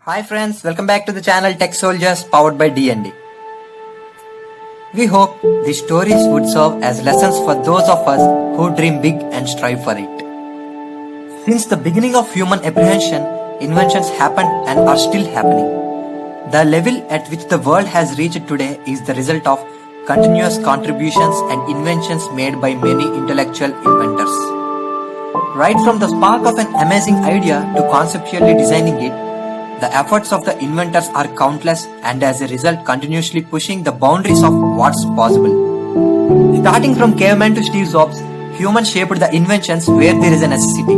Hi friends, welcome back to the channel Tech Soldiers powered by D&D. We hope these stories would serve as lessons for those of us who dream big and strive for it. Since the beginning of human apprehension, inventions happened and are still happening. The level at which the world has reached today is the result of continuous contributions and inventions made by many intellectual inventors. Right from the spark of an amazing idea to conceptually designing it, the efforts of the inventors are countless and as a result continuously pushing the boundaries of what's possible. Starting from caveman to Steve Jobs, humans shaped the inventions where there is a necessity.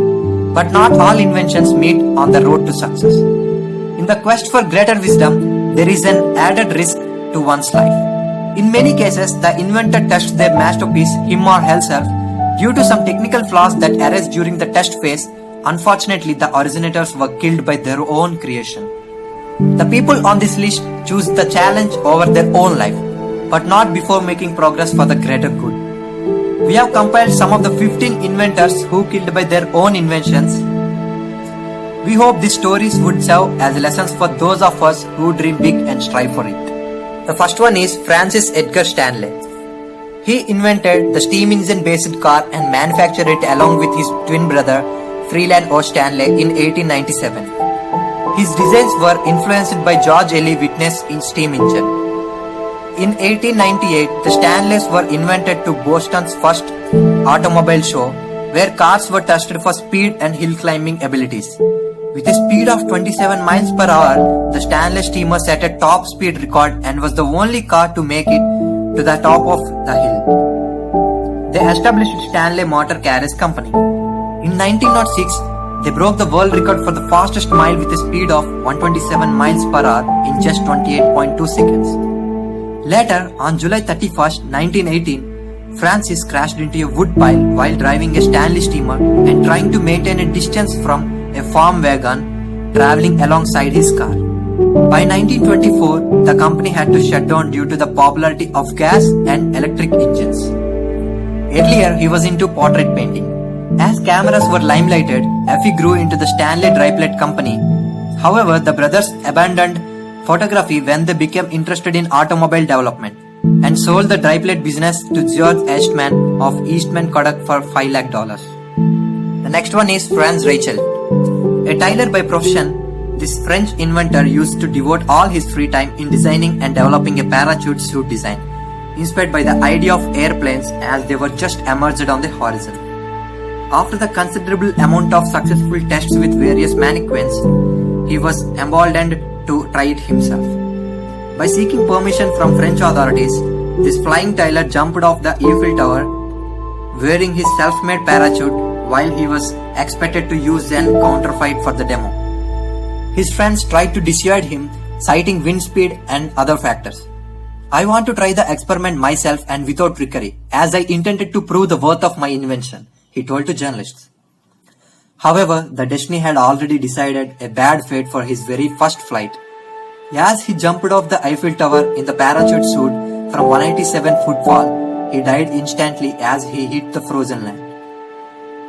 But not all inventions meet on the road to success. In the quest for greater wisdom, there is an added risk to one's life. In many cases, the inventor tests their masterpiece, him or herself, due to some technical flaws that arise during the test phase. Unfortunately, the originators were killed by their own creation. The people on this list choose the challenge over their own life, but not before making progress for the greater good. We have compiled some of the 15 inventors who killed by their own inventions. We hope these stories would serve as lessons for those of us who dream big and strive for it. The first one is Francis Edgar Stanley. He invented the steam engine based car and manufactured it along with his twin brother Freeland O. Stanley in 1897. His designs were influenced by George L. Whitney's steam engine. In 1898, the Stanleys were invited to Boston's first automobile show, where cars were tested for speed and hill climbing abilities. With a speed of 27 miles per hour, the Stanley steamer set a top speed record and was the only car to make it to the top of the hill. They established Stanley Motor Carriage Company. In 1906, they broke the world record for the fastest mile with a speed of 127 miles per hour in just 28.2 seconds. Later, on July 31, 1918, Francis crashed into a wood pile while driving a Stanley steamer and trying to maintain a distance from a farm wagon traveling alongside his car. By 1924, the company had to shut down due to the popularity of gas and electric engines. Earlier, he was into portrait painting. As cameras were limelighted, Effie grew into the Stanley Dry Plate Company. However, the brothers abandoned photography when they became interested in automobile development and sold the dry plate business to George Eastman of Eastman Kodak for $5 lakh. The next one is Franz Reichelt. A tailor by profession, this French inventor used to devote all his free time in designing and developing a parachute suit design, inspired by the idea of airplanes as they were just emerged on the horizon. After the considerable amount of successful tests with various mannequins, he was emboldened to try it himself. By seeking permission from French authorities, this flying tailor jumped off the Eiffel Tower wearing his self-made parachute while he was expected to use an counterfeit for the demo. His friends tried to dissuade him, citing wind speed and other factors. "I want to try the experiment myself and without trickery, as I intended to prove the worth of my invention," he told to journalists. However, the destiny had already decided a bad fate for his very first flight. As he jumped off the Eiffel Tower in the parachute suit from 187-foot fall, he died instantly as he hit the frozen land.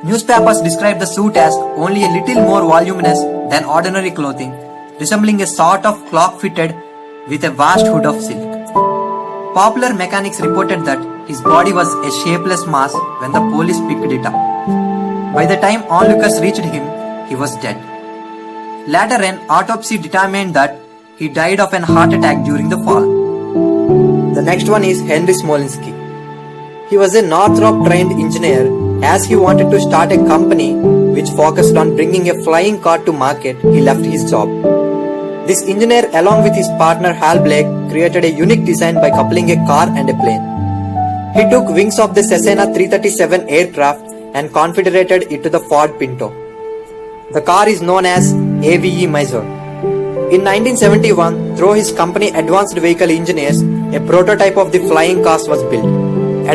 Newspapers described the suit as only a little more voluminous than ordinary clothing, resembling a sort of clock fitted with a vast hood of silk. Popular mechanics reported that his body was a shapeless mass when the police picked it up. By the time onlookers reached him, he was dead. Later, an autopsy determined that he died of an heart attack during the fall. The next one is Henry Smolinski. He was a Northrop-trained engineer. As he wanted to start a company which focused on bringing a flying car to market, he left his job. This engineer, along with his partner Hal Blake, created a unique design by coupling a car and a plane. He took wings of the Cessna 337 aircraft and confederated it to the Ford Pinto. The car is known as AVE Mysore. In 1971, through his company Advanced Vehicle Engineers, a prototype of the flying cars was built.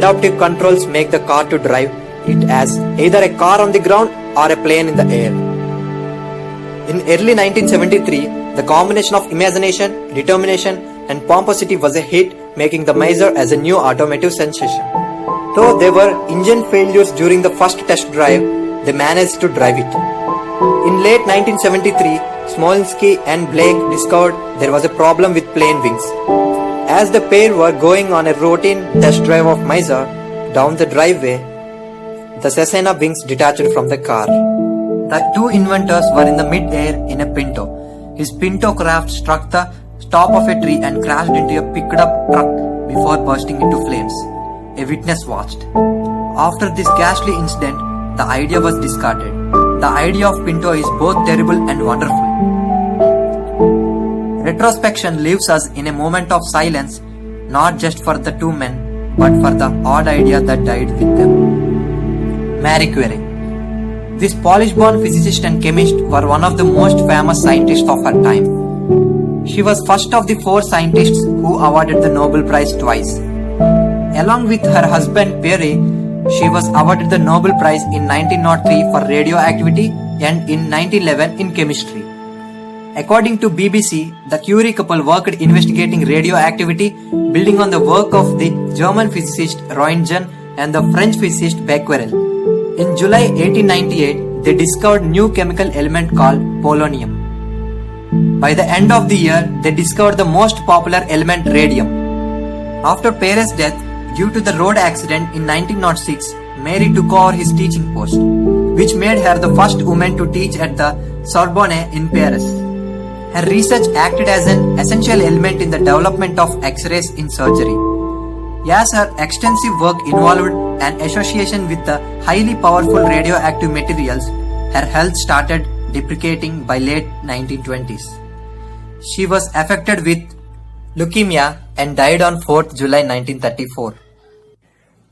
Adaptive controls make the car to drive it as either a car on the ground or a plane in the air. In early 1973, the combination of imagination, determination, and pomposity was a hit, making the Mysore as a new automotive sensation. Though there were engine failures during the first test drive, they managed to drive it. In In late 1973, Smolensky and Blake discovered there was a problem with plane wings. As the pair were going on a routine test drive of Mesa, down the driveway, the Cessna wings detached from the car. The two inventors were in the mid-air in a Pinto. His Pinto craft struck the top of a tree and crashed into a picked-up truck before bursting into flames. A witness watched. After this ghastly incident, the idea was discarded. The idea of Pinto is both terrible and wonderful. Retrospection leaves us in a moment of silence, not just for the two men, but for the odd idea that died with them. Marie Curie. This Polish-born physicist and chemist were one of the most famous scientists of her time. She was first of the four scientists who awarded the Nobel Prize twice. Along with her husband Pierre, she was awarded the Nobel Prize in 1903 for radioactivity and in 1911 in chemistry. According to BBC, the Curie couple worked investigating radioactivity, building on the work of the German physicist Roentgen and the French physicist Becquerel. In July 1898, they discovered new chemical element called polonium. By the end of the year, they discovered the most popular element radium. After Pierre's death, due to the road accident in 1906, Mary took over his teaching post, which made her the first woman to teach at the Sorbonne in Paris. Her research acted as an essential element in the development of X-rays in surgery. As her extensive work involved an association with the highly powerful radioactive materials, her health started depreciating by late 1920s. She was affected with leukemia and died on 4th July 1934.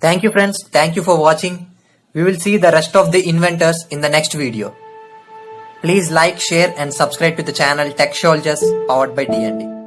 Thank you friends, thank you for watching. We will see the rest of the inventors in the next video. Please like, share and subscribe to the channel Tech Soldiers powered by D&D.